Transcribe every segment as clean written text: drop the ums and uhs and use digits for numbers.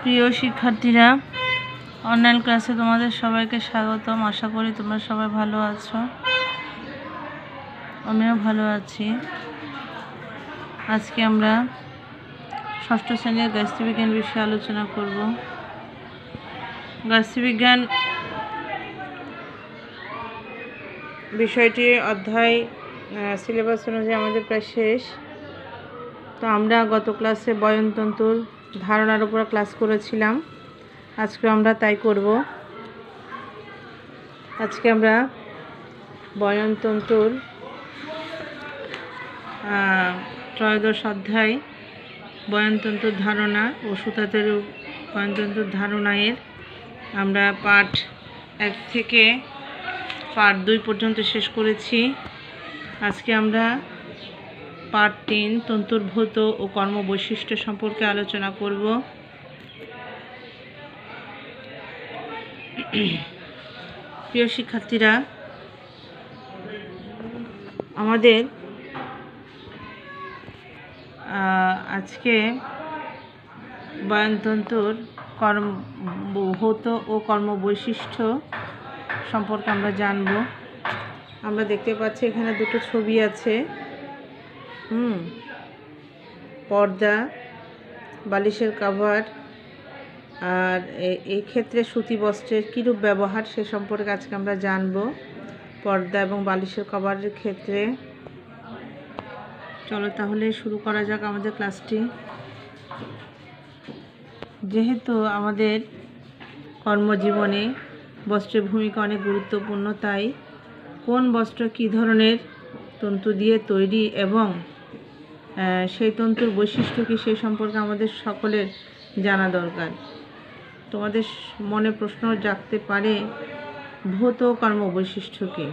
প্রিয় শিক্ষার্থীরা, অনলাইন ক্লাসে তোমাদের সবাইকে স্বাগতম। আশা করি তোমরা সবাই ভালো আছো, আমিও ভালো আছি। আজকে আমরা ষষ্ঠ শ্রেণীর গাছবিজ্ঞান বিষয়ে আলোচনা করব। গাছবিজ্ঞান বিষয়টি অধ্যায় সিলেবাস অনুযায়ী আমাদের প্রায় শেষ। তো আমরা গত ক্লাসে বয়নতন্তুর ধারণার উপর ক্লাস করেছিলাম, আজকে আমরা তাই করব। আজকে আমরা বয়নতন্তুর ত্রয়োদশ অধ্যায় বয়নতন্তুর ধারণা ও সুতাতের বয়নতন্তুর ধারণায়ের আমরা পাঠ 1 থেকে পাঠ 2 পর্যন্ত শেষ করেছি। আজকে আমরা পাঠ 3 তন্তুর ভৌত ও কর্ম বৈশিষ্ট্য সম্পর্কে আলোচনা করব। প্রিয় শিক্ষার্থীরা, আমাদের আজকে বয়নতন্তুর ভৌত ও কর্ম বৈশিষ্ট্য সম্পর্কে আমরা জানব। আমরা দেখতে পাচ্ছি এখানে দুটো ছবি আছে, পর্দা, বালিশের কভার, আর এই ক্ষেত্রে সুতি বস্ত্রের কীরূপ ব্যবহার সে সম্পর্কে আজকে আমরা জানব পর্দা এবং বালিশের কভারের ক্ষেত্রে। চলো তাহলে শুরু করা যাক আমাদের ক্লাসটি। যেহেতু আমাদের কর্মজীবনে বস্ত্রের ভূমিকা অনেক গুরুত্বপূর্ণ, তাই কোন বস্ত্র কী ধরনের তন্তু দিয়ে তৈরি এবং সেই তন্তুর বৈশিষ্ট্য কী সেই সম্পর্কে আমাদের সকলের জানা দরকার। তোমাদের মনে প্রশ্ন জাগতে পারে, ভৌত কর্ম বৈশিষ্ট্য কী?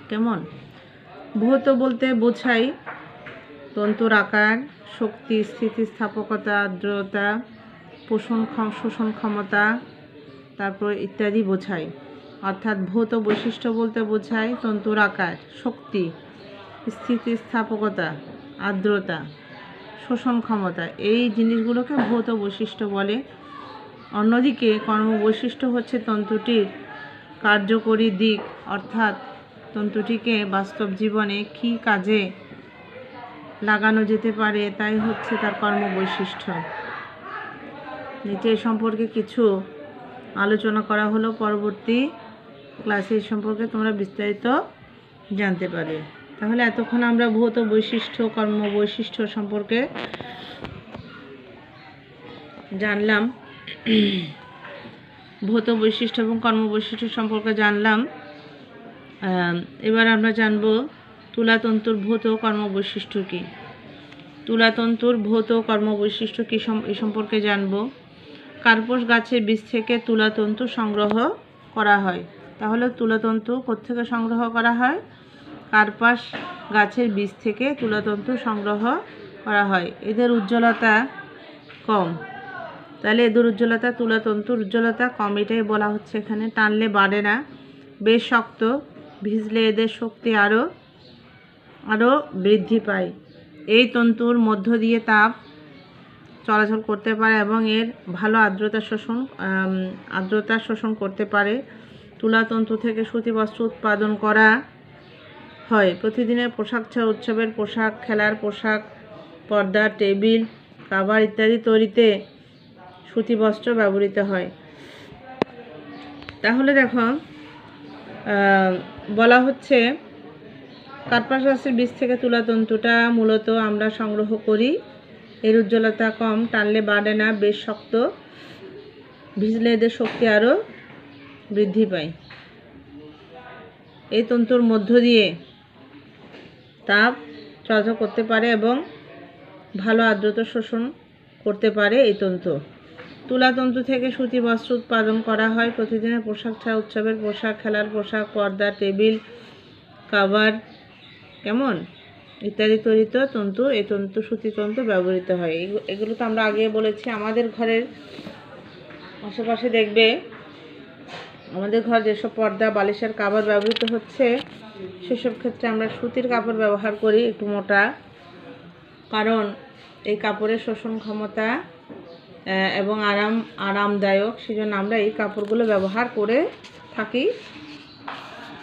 কেমন? ভৌত বলতে বোঝায় তন্তুর আকার, শক্তি, স্থিতিস্থাপকতা, আর্দ্রতা, শোষণ ক্ষমতা, তারপর ইত্যাদি বোঝায়। অর্থাৎ ভৌত বৈশিষ্ট্য বলতে বোঝায় তন্তুর আকার, শক্তি, স্থিতিস্থাপকতা, আর্দ্রতা, শোষণ ক্ষমতা, এই জিনিসগুলোকে ভৌত বৈশিষ্ট্য বলে। অন্যদিকে কর্ম বৈশিষ্ট্য হচ্ছে তন্তুটির কার্যকরী দিক, অর্থাৎ তন্তুটিকে বাস্তব জীবনে কী কাজে লাগানো যেতে পারে তাই হচ্ছে তার কর্ম বৈশিষ্ট্য। নিচে এ সম্পর্কে কিছু আলোচনা করা হলো, পরবর্তী ক্লাসে এই সম্পর্কে তোমরা বিস্তারিত জানতে পারবে। তাহলে এতক্ষণ আমরা ভৌত বৈশিষ্ট্য, কর্ম বৈশিষ্ট্য সম্পর্কে জানলাম, ভৌত বৈশিষ্ট্য এবং কর্ম বৈশিষ্ট্য সম্পর্কে জানলাম। এবার আমরা জানব তুলাতন্তুর ভৌত কর্ম বৈশিষ্ট্য কী। তুলাতন্তুর ভৌত কর্ম বৈশিষ্ট্য কী এই সম্পর্কে জানব। কার্পস গাছের বীজ থেকে তুলাতন্তু সংগ্রহ করা হয়। তাহলে তুলাতন্তু কোত্থেকে সংগ্রহ করা হয়? কার্পাস গাছের বীজ থেকে তুলাতন্তু সংগ্রহ করা হয়। এদের উজ্জ্বলতা কম, তাহলে এদের উজ্জ্বলতা, তুলাতন্তুর উজ্জ্বলতা কম, এটাই বলা হচ্ছে এখানে। টানলে বাড়ে না, বেশ শক্ত, ভিজলে এদের শক্তি আরও বৃদ্ধি পায়। এই তন্তুর মধ্য দিয়ে তাপ চলাচল করতে পারে এবং এর ভালো আর্দ্রতা শোষণ করতে পারে। তুলাতন্তু থেকে সুতি বস্ত্র উৎপাদন করা হয়। প্রতিদিনের পোশাক ছাড়া উৎসবের পোশাক, খেলার পোশাক, পর্দা, টেবিল, কাভার ইত্যাদি তৈরিতে সুতি বস্ত্র ব্যবহৃত হয়। তাহলে দেখো, বলা হচ্ছে কার্পাস গাছের বীজ থেকে তুলাতন্তুটা মূলত আমরা সংগ্রহ করি। এর উজ্জ্বলতা কম, টানলে বাড়ে না, বেশ শক্ত, ভিজলে এদের শক্তি আরও বৃদ্ধি পায়। এই তন্তুর মধ্য দিয়ে তাপ চলাচল করতে পারে এবং ভালো আর্দ্রতা শোষণ করতে পারে এই তন্তু। তুলাতন্তু থেকে সুতি বস্ত্র উৎপাদন করা হয়। প্রতিদিনের পোশাক ছাড়া উৎসবের পোশাক, খেলার পোশাক, পর্দা, টেবিল, কাভার ইত্যাদি তৈরিতে এই তন্তু সুতি তন্তু ব্যবহৃত হয়। এগুলো তো আমরা আগে বলেছি। আমাদের ঘরের আশেপাশে দেখবে, আমাদের ঘর যেসব পর্দা, বালিশের কাভার ব্যবহৃত হচ্ছে সেসব ক্ষেত্রে আমরা সুতির কাপড় ব্যবহার করি, একটু মোটা, কারণ এই কাপড়ের শোষণ ক্ষমতা এবং আরামদায়ক, সেজন্য আমরা এই কাপড়গুলো ব্যবহার করে থাকি।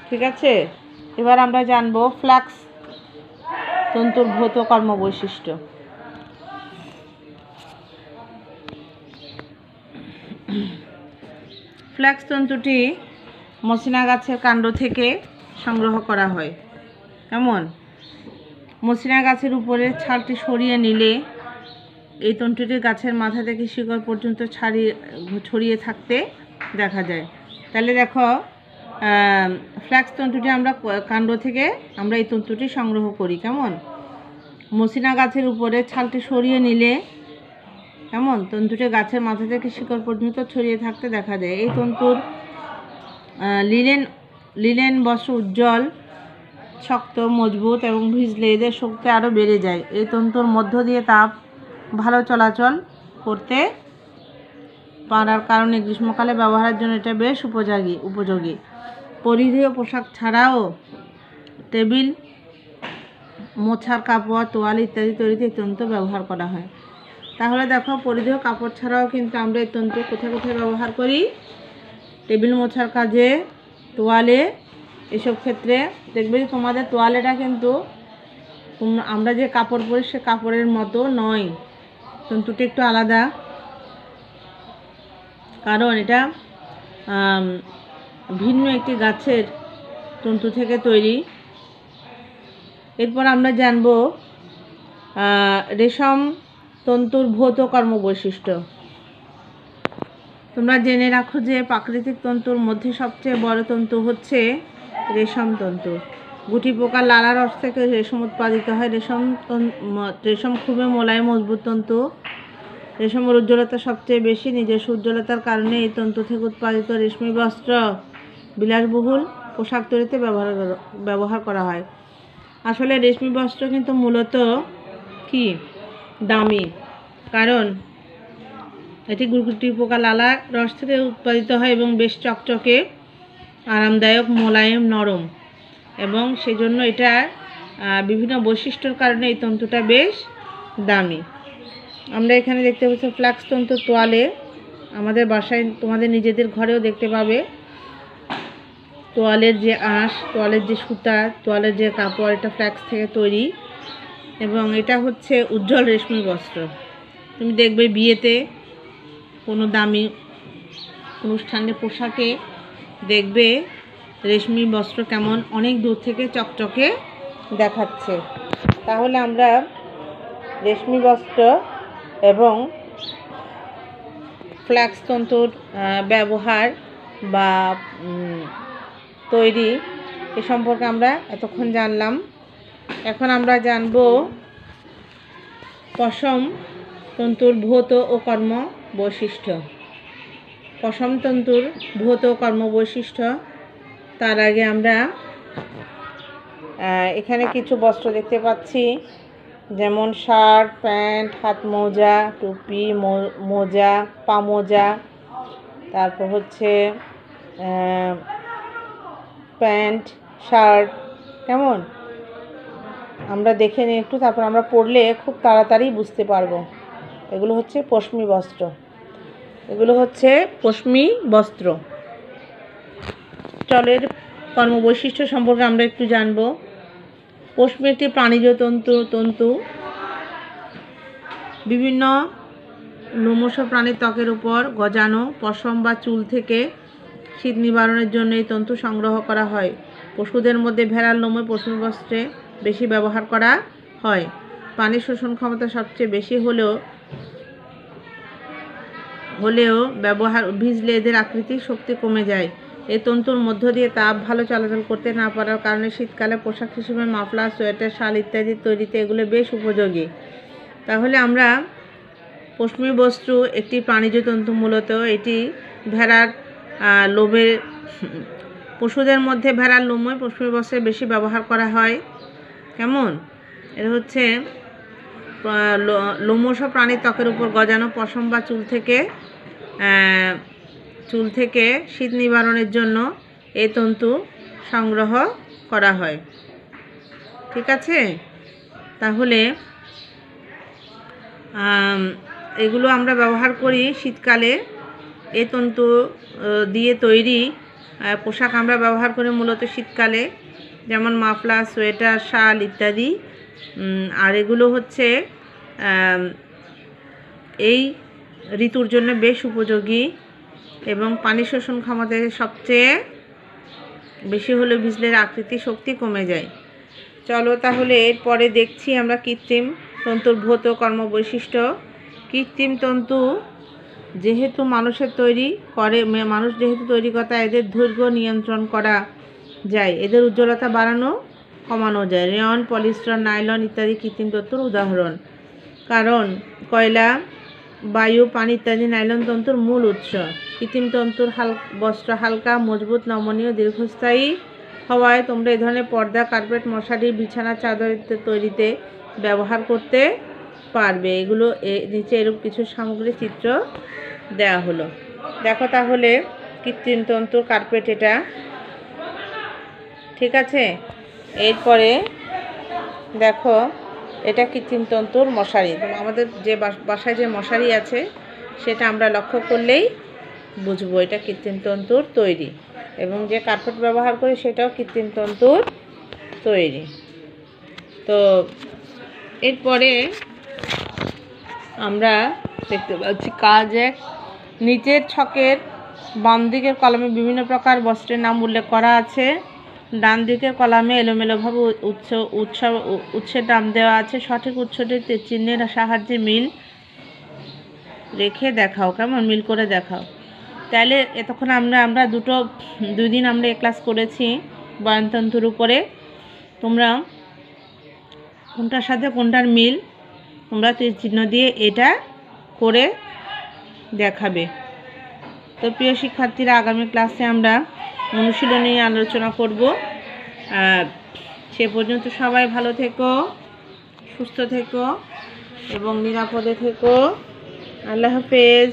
ঠিক আছে, এবার আমরা জানবো ফ্ল্যাক্স তন্তুর ভৌত কর্ম বৈশিষ্ট্য। ফ্ল্যাক্স তন্তুটি মসিনা গাছের কাণ্ড থেকে সংগ্রহ করা হয়। কেমন? মসিনা গাছের উপরে ছালটি সরিয়ে নিলে এই তন্তুটি গাছের মাথা থেকে শিকড় পর্যন্ত ছড়িয়ে থাকতে দেখা যায়। তাহলে দেখো, ফ্ল্যাক্স তন্তুটি আমরা কাণ্ড থেকে আমরা এই তন্তুটি সংগ্রহ করি। কেমন? মসিনা গাছের উপরে ছালটি সরিয়ে নিলে কেমন তন্তুটি গাছের মাথা থেকে শিকড় পর্যন্ত ছড়িয়ে থাকতে দেখা যায়। এই তন্তুর লিনেন বস্ত্র উজ্জ্বল, শক্ত, মজবুত এবং ভিজলে এদের শক্তি আরও বেড়ে যায়। এই তন্তুর মধ্য দিয়ে তাপ ভালো চলাচল করতে পারার কারণে গ্রীষ্মকালে ব্যবহারের জন্য এটা বেশ উপযোগী। পরিধেয় পোশাক ছাড়াও টেবিল, মোছার কাপড়, তোয়াল ইত্যাদি তৈরিতে এই তন্তু ব্যবহার করা হয়। তাহলে দেখো, পরিধেয় কাপড় ছাড়াও কিন্তু আমরা এই তন্তু কোথায় কোথায় ব্যবহার করি? টেবিল মোছার কাজে, তোয়ালে, এসব ক্ষেত্রে। দেখবে যে তোমাদের তোয়ালেটা কিন্তু আমরা যে কাপড় পরি সে কাপড়ের মতো নয়, তন্তুটি একটু আলাদা, কারণ এটা ভিন্ন একটি গাছের তন্তু থেকে তৈরি। এরপর আমরা জানব রেশম তন্তুর ভৌত কর্ম বৈশিষ্ট্য। তোমরা জেনে রাখো যে প্রাকৃতিক তন্তুর মধ্যে সবচেয়ে বড় তন্তু হচ্ছে রেশম তন্তু। গুটি পোকার লালা রস থেকে রেশম উৎপাদিত হয়। রেশম খুবই মোলায়েম, মজবুত তন্তু। রেশমের উজ্জ্বলতা সবচেয়ে বেশি। নিজস্ব উজ্জ্বলতার কারণে এই তন্তু থেকে উৎপাদিত রেশমি বস্ত্র বিলাসবহুল পোশাক তৈরিতে ব্যবহার করা হয়। আসলে রেশমি বস্ত্র কিন্তু মূলত কি দামি, কারণ এটি গুটি পোকা লালা রস থেকে উৎপাদিত হয় এবং বেশ চকচকে, আরামদায়ক, মোলায়েম, নরম, এবং সেজন্য এটা বিভিন্ন বৈশিষ্ট্যর কারণে এই তন্তুটা বেশ দামি। আমরা এখানে দেখতে পাচ্ছি ফ্ল্যাক্স তন্তু তোয়ালে। আমাদের বাসায়, তোমাদের নিজেদের ঘরেও দেখতে পাবে তোয়ালের যে আঁশ, তোয়ালের যে সুতা, তোয়ালের যে কাপড়, এটা ফ্ল্যাক্স থেকে তৈরি এবং এটা হচ্ছে উজ্জ্বল রেশমি বস্ত্র। তুমি দেখবে বিয়েতে, কোনো দামি অনুষ্ঠানের পোশাকে দেখবে রেশমি বস্ত্র কেমন অনেক দূর থেকে চকচকে দেখাচ্ছে। তাহলে আমরা রেশমি বস্ত্র এবং ফ্ল্যাক্স তন্তুর ব্যবহার বা তৈরি এ সম্পর্কে আমরা এতক্ষণ জানলাম। এখন আমরা জানব পশম তন্তুর ভৌত ও কর্ম বৈশিষ্ট্য। পশম তন্তুর ভৌত কর্ম বৈশিষ্ট্য। তার আগে আমরা এখানে কিছু বস্ত্র দেখতে পাচ্ছি, যেমন শার্ট, প্যান্ট, হাত মোজা, টুপি, মোজা, পা মোজা, তারপর হচ্ছে প্যান্ট, শার্ট। কেমন? আমরা দেখে নিই একটু, তারপর আমরা পরলে খুব তাড়াতাড়ি বুঝতে পারবো। এগুলো হচ্ছে পশমি বস্ত্র। চলের কর্মবৈশিষ্ট্য সম্পর্কে আমরা একটু জানব। পশমি একটি প্রাণীজ তন্তু। বিভিন্ন লোমশ প্রাণীর ত্বকের উপর গজানো পশম বা চুল থেকে শীত নিবারণের জন্য এই তন্তু সংগ্রহ করা হয়। পশুদের মধ্যে ভেড়ার লোমে পশমি বস্ত্রে বেশি ব্যবহার করা হয়। পানির শোষণ ক্ষমতা সবচেয়ে বেশি হলেও ভিজলে এদের আকৃতির শক্তি কমে যায়। এই তন্তুর মধ্য দিয়ে তাপ ভালো চলাচল করতে না পারার কারণে শীতকালে পোশাক হিসেবে মাফলার, সোয়েটার, শাল ইত্যাদি তৈরিতে এগুলো বেশ উপযোগী। তাহলে আমরা পশমি বস্ত্র একটি প্রাণীজ তন্তু। মূলত এটি ভেড়ার লোমের, পশুদের মধ্যে ভেড়ার লোমে পশমি বস্ত্রে বেশি ব্যবহার করা হয়। কেমন? এটা হচ্ছে লোমশ প্রাণীর ত্বকের উপর গজানো পশম বা চুল থেকে শীত নিবারণের জন্য এই তন্তু সংগ্রহ করা হয়। ঠিক আছে? তাহলে এগুলো আমরা ব্যবহার করি শীতকালে। এই তন্তু দিয়ে তৈরি পোশাক আমরা ব্যবহার করি মূলত শীতকালে, যেমন মাফলার, সোয়েটার, শাল ইত্যাদি। আর এগুলো হচ্ছে এই ঋতুর জন্য বেশ উপযোগী এবং পানি শোষণ ক্ষমতায় সবচেয়ে বেশি হলে ভিজলের আকৃতি শক্তি কমে যায়। চলো তাহলে এরপরে দেখছি আমরা কৃত্রিম তন্তুর ভৌত কর্মবৈশিষ্ট্য। কৃত্রিম তন্তু যেহেতু মানুষ যেহেতু তৈরি কথা, এদের দৈর্ঘ্য নিয়ন্ত্রণ করা যায়, এদের উজ্জ্বলতা বাড়ানো কমানো যায়। রেয়ন, পলিস্টার, নাইলন ইত্যাদি কৃত্রিম তন্তুর উদাহরণ। কারণ কয়লা, বায়ু, পানি ইত্যাদি নাইলন তন্তুর মূল উৎস। কৃত্রিম তন্তুর বস্ত্র হালকা, মজবুত, নমনীয়, দীর্ঘস্থায়ী হওয়ায় তোমরা এই ধরনের পর্দা, কার্পেট, মশারি, বিছানা, চাদর তৈরিতে ব্যবহার করতে পারবে। এগুলো নিচে এরূপ কিছু সামগ্রী চিত্র দেওয়া হলো। দেখো তাহলে কৃত্রিম তন্তুর কার্পেট এটা, ঠিক আছে। এরপরে দেখো এটা কৃত্রিম তন্তুর মশারি। আমাদের যে বাসায় যে মশারি আছে সেটা আমরা লক্ষ্য করলেই বুঝবো এটা কৃত্রিম তন্তুর তৈরি, এবং যে কার্পেট ব্যবহার করি সেটাও কৃত্রিম তন্তুর তৈরি। তো এরপরে আমরা দেখতে পাচ্ছি কাজ এক। নিচের ছকের বাম দিকের কলামে বিভিন্ন প্রকার বস্ত্রের নাম উল্লেখ করা আছে। ডান দিকের কলামে এলোমেলোভাবে উৎসের নাম দেওয়া আছে। সঠিক উৎসটিতে চিহ্নের সাহায্যে মিল রেখে দেখাও, কেমন মিল করে দেখাও। তাহলে এতক্ষণ আমরা দুই দিন আমরা এই ক্লাস করেছি বয়নতন্তুর উপরে। তোমরা কোনটার সাথে কোনটার মিল তোমরা তীর চিহ্ন দিয়ে এটা করে দেখাবে। তো প্রিয় শিক্ষার্থীরা, আগামী ক্লাসে আমরা অনুশীলন নিয়ে আলোচনা করব। সে পর্যন্ত সবাই ভালো থেকো, সুস্থ থেকো এবং নিরাপদে থেকো। আল্লাহ হাফেজ।